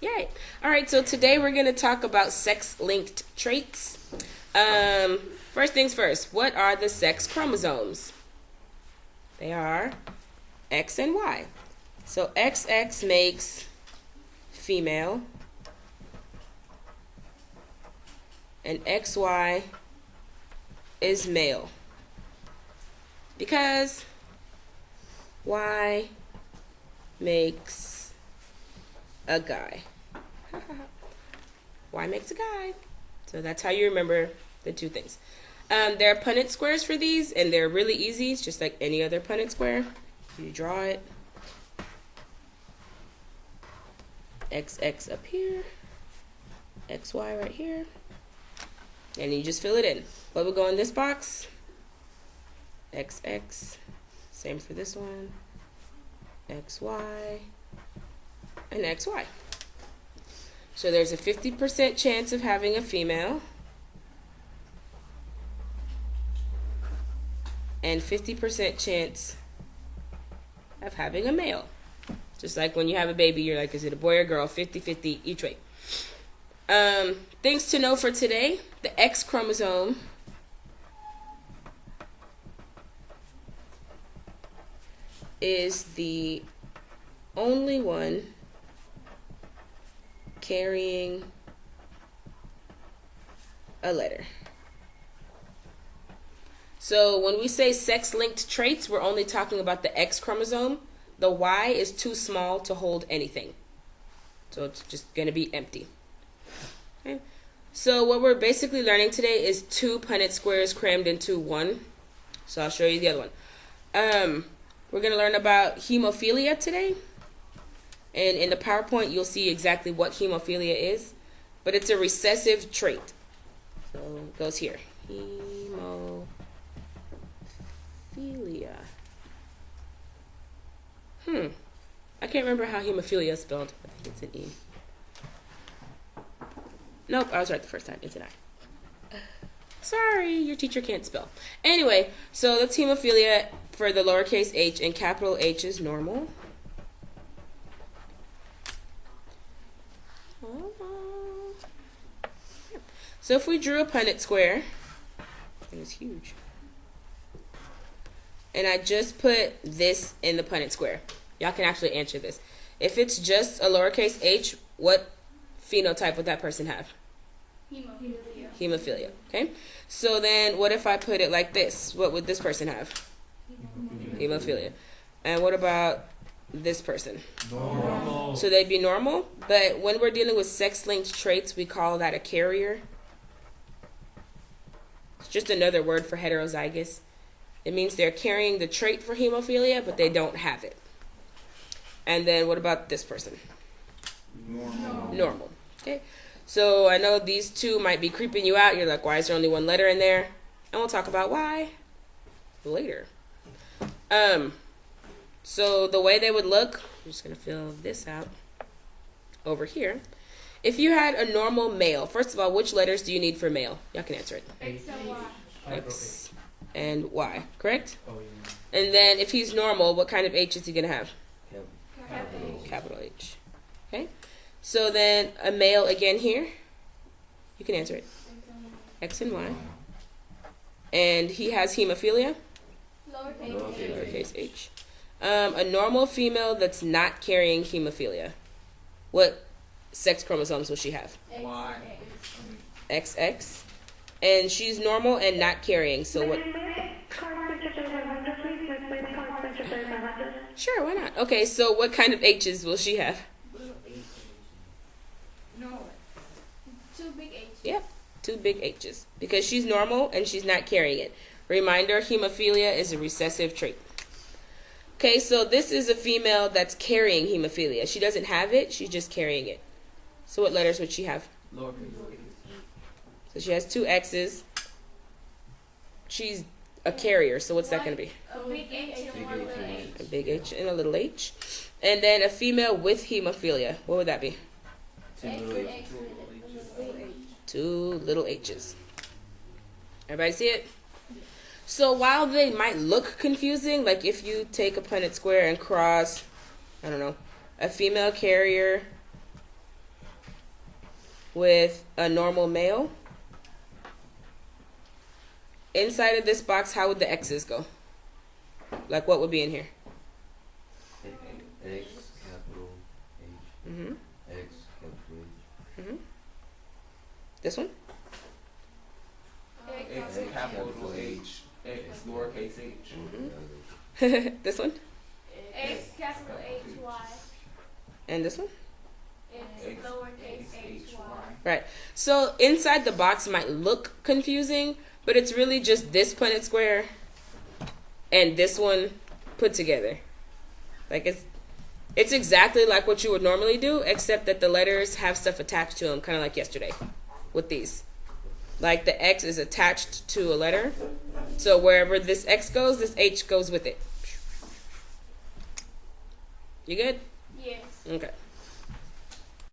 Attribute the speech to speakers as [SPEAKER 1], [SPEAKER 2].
[SPEAKER 1] Yay. All right, so today we're going to talk about sex-linked traits. First things first, what are the sex chromosomes? They are X and Y. So XX makes female, and XY is male. Because Y makes a guy. Y makes a guy. So that's how you remember the two things. There are Punnett squares for these, and they're really easy. It's just like any other Punnett square. You draw it. XX up here. XY right here. And you just fill it in. What would go in this box? XX. Same for this one. XY. And XY. So there's a 50% chance of having a female. And 50% chance of having a male. Just like when you have a baby, you're like, is it a boy or girl? 50-50 each way. Things to know for today. The X chromosome is the only one carrying a letter. So when we say sex-linked traits, we're only talking about the X chromosome. The Y is too small to hold anything. So it's just going to be empty. Okay. So what we're basically learning today is two Punnett squares crammed into one. So I'll show you the other one. We're going to learn about hemophilia today. And in the PowerPoint, you'll see exactly what hemophilia is. But it's a recessive trait. So it goes here. Hemophilia. I can't remember how hemophilia is spelled. I think it's an E. Nope, I was right the first time. It's an I. Sorry, your teacher can't spell. Anyway, so that's hemophilia for the lowercase h, and capital H is normal. So if we drew a Punnett square, it was huge. And I just put this in the Punnett square. Y'all can actually answer this. If it's just a lowercase h, what phenotype would that person have?
[SPEAKER 2] Hemophilia.
[SPEAKER 1] Hemophilia. Okay? So then what if I put it like this? What would this person have? Hemophilia. And what about this person?
[SPEAKER 3] Normal.
[SPEAKER 1] So they'd be normal, but when we're dealing with sex-linked traits, we call that a carrier. It's just another word for heterozygous. It means they're carrying the trait for hemophilia, but they don't have it. And then what about this person? Normal. Okay. So I know these two might be creeping you out. You're like, why is there only one letter in there? And we'll talk about why later. So the way they would look, I'm just going to fill this out over here. If you had a normal male, first of all, which letters do you need for male? Y'all can answer it.
[SPEAKER 2] X and Y.
[SPEAKER 1] X and Y, correct?
[SPEAKER 3] Oh, yeah.
[SPEAKER 1] And then if he's normal, what kind of H is he going to have?
[SPEAKER 2] Capital H.
[SPEAKER 1] Capital H. Okay. So then a male again here. You can answer it. X and Y. And he has hemophilia? Lowercase h. A normal female that's not carrying hemophilia. What sex chromosomes will she have?
[SPEAKER 3] Y.
[SPEAKER 1] XX. And she's normal and not carrying. So what? Sure, why not? Okay, so what kind of H's will she have?
[SPEAKER 2] No. Two big H's.
[SPEAKER 1] Yep, two big H's. Because she's normal and she's not carrying it. Reminder, hemophilia is a recessive trait. Okay, so this is a female that's carrying hemophilia. She doesn't have it, she's just carrying it. So what letters would she have? So she has two X's. She's a carrier, so what's that going to be?
[SPEAKER 2] A big H and one little H.
[SPEAKER 1] A big H and a little h. And then a female with hemophilia. What would that be? Two little h's. Everybody see it? So while they might look confusing, like if you take a Punnett square and cross, I don't know, a female carrier with a normal male. Inside of this box, how would the X's go? Like, what would be in here?
[SPEAKER 4] X, capital H.
[SPEAKER 1] Mm-hmm.
[SPEAKER 4] X, capital H.
[SPEAKER 1] Mm-hmm. This one?
[SPEAKER 3] X capital H, X lowercase h.
[SPEAKER 1] Mm-hmm. This one?
[SPEAKER 2] X capital H Y.
[SPEAKER 1] And this one?
[SPEAKER 2] X lowercase h y.
[SPEAKER 1] Right. So inside the box might look confusing, but it's really just this Punnett square and this one put together. Like it's exactly like what you would normally do, except that the letters have stuff attached to them, kind of like yesterday with these. Like the X is attached to a letter, so wherever this X goes, this H goes with it. You good?
[SPEAKER 2] Yes.
[SPEAKER 1] Okay.